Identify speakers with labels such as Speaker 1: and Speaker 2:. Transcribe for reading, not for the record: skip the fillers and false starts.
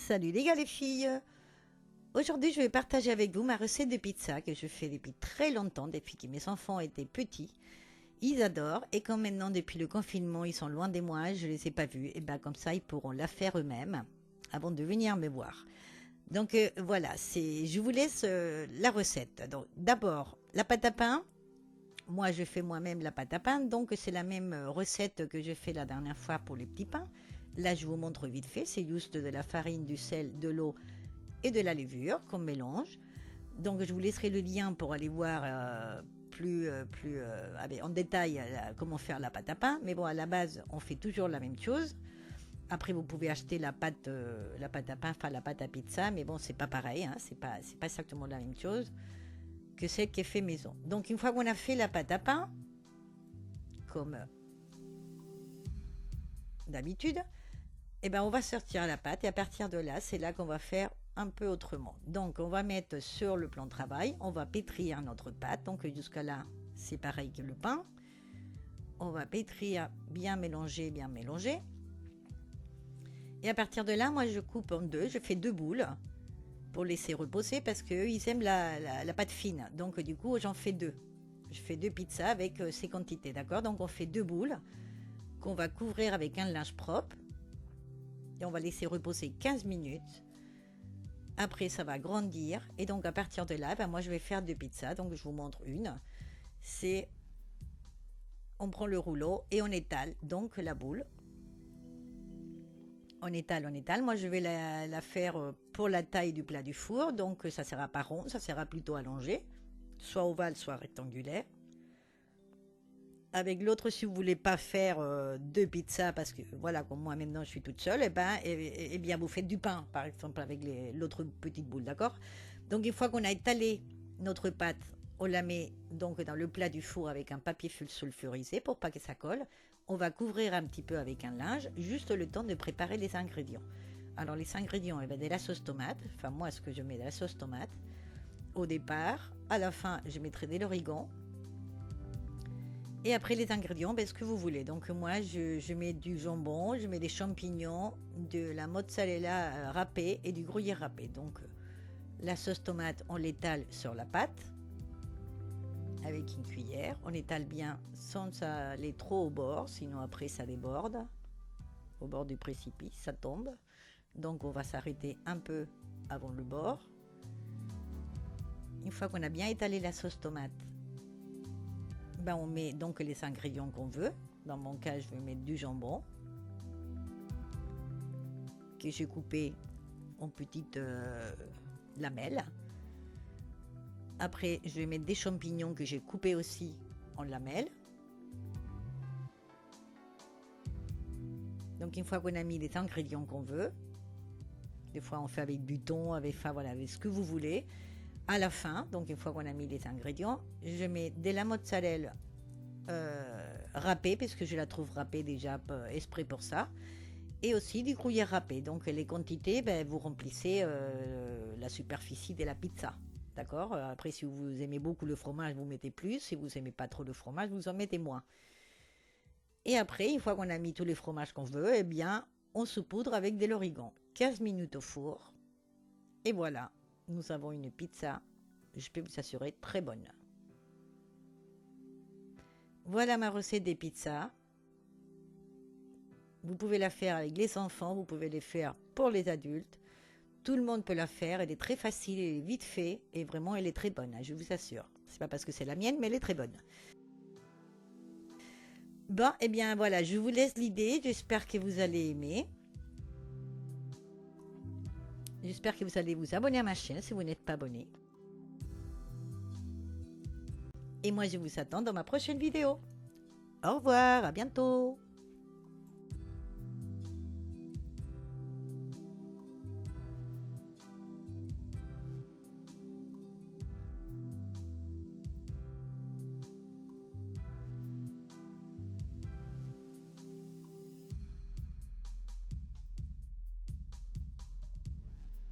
Speaker 1: Salut les gars les filles. Aujourd'hui je vais partager avec vous ma recette de pizza que je fais depuis très longtemps, depuis que mes enfants étaient petits. Ils adorent et comme maintenant depuis le confinement ils sont loin de moi, je les ai pas vus, et bien comme ça ils pourront la faire eux-mêmes avant de venir me voir. Donc voilà, je vous laisse la recette. Donc d'abord la pâte à pain. Moi je fais moi-même la pâte à pain, donc c'est la même recette que j'ai fait la dernière fois pour les petits pains. Là je vous montre vite fait, c'est juste de la farine, du sel, de l'eau et de la levure qu'on mélange. Donc je vous laisserai le lien pour aller voir en détail comment faire la pâte à pain. Mais bon, à la base, on fait toujours la même chose. Après, vous pouvez acheter la pâte à pain, enfin la pâte à pizza, mais bon, c'est pas pareil, hein, c'est pas exactement la même chose que celle qui est fait maison. Donc une fois qu'on a fait la pâte à pain, comme d'habitude, eh ben, on va sortir la pâte et à partir de là, c'est là qu'on va faire un peu autrement. Donc, on va mettre sur le plan de travail, on va pétrir notre pâte. Donc, jusqu'à là, c'est pareil que le pain. On va pétrir, bien mélanger, bien mélanger. Et à partir de là, moi, je coupe en deux. Je fais deux boules pour laisser reposer parce qu'eux, ils aiment la pâte fine. Donc, du coup, j'en fais deux. Je fais deux pizzas avec ces quantités, d'accord? Donc, on fait deux boules qu'on va couvrir avec un linge propre. Et on va laisser reposer 15 minutes. Après, ça va grandir. Et donc, à partir de là, moi, je vais faire deux pizzas. Donc, je vous montre une. C'est, on prend le rouleau et on étale donc la boule. On étale, on étale. Moi, je vais la faire pour la taille du plat du four. Donc, ça ne sera pas rond, ça sera plutôt allongé. Soit ovale, soit rectangulaire. Avec l'autre, si vous voulez pas faire deux pizzas, parce que voilà, comme moi maintenant je suis toute seule, et bien vous faites du pain, par exemple, avec l'autre petite boule, d'accord? Donc une fois qu'on a étalé notre pâte, on la met donc dans le plat du four avec un papier sulfurisé pour pas que ça colle. On va couvrir un petit peu avec un linge, juste le temps de préparer les ingrédients. Alors les ingrédients, de la sauce tomate, enfin moi ce que je mets de la sauce tomate, au départ, à la fin je mettrai de l'origan. Et après les ingrédients, ce que vous voulez. Donc moi, je mets du jambon, je mets des champignons, de la mozzarella râpée et du gruyère râpé. Donc la sauce tomate, on l'étale sur la pâte avec une cuillère. On étale bien sans aller trop au bord, sinon après ça déborde. Au bord du précipice, ça tombe. Donc on va s'arrêter un peu avant le bord. Une fois qu'on a bien étalé la sauce tomate, on met donc les ingrédients qu'on veut. Dans mon cas, je vais mettre du jambon que j'ai coupé en petites lamelles. Après, je vais mettre des champignons que j'ai coupés aussi en lamelles. Donc une fois qu'on a mis les ingrédients qu'on veut, des fois on fait avec du thon, avec ce que vous voulez. À la fin, donc une fois qu'on a mis les ingrédients, je mets de la mozzarella râpée, puisque je la trouve râpée déjà exprès pour ça, et aussi du gruyère râpé. Donc les quantités, vous remplissez la superficie de la pizza. D'accord? Après, si vous aimez beaucoup le fromage, vous mettez plus. Si vous n'aimez pas trop le fromage, vous en mettez moins. Et après, une fois qu'on a mis tous les fromages qu'on veut, on saupoudre avec de l'origan. 15 minutes au four. Et voilà. Nous avons une pizza, je peux vous assurer, très bonne. Voilà ma recette des pizzas. Vous pouvez la faire avec les enfants, vous pouvez les faire pour les adultes. Tout le monde peut la faire, elle est très facile, elle est vite faite et vraiment elle est très bonne, je vous assure. C'est pas parce que c'est la mienne, mais elle est très bonne. Bon, voilà, je vous laisse l'idée, j'espère que vous allez aimer. J'espère que vous allez vous abonner à ma chaîne si vous n'êtes pas abonné. Et moi, je vous attends dans ma prochaine vidéo. Au revoir, à bientôt.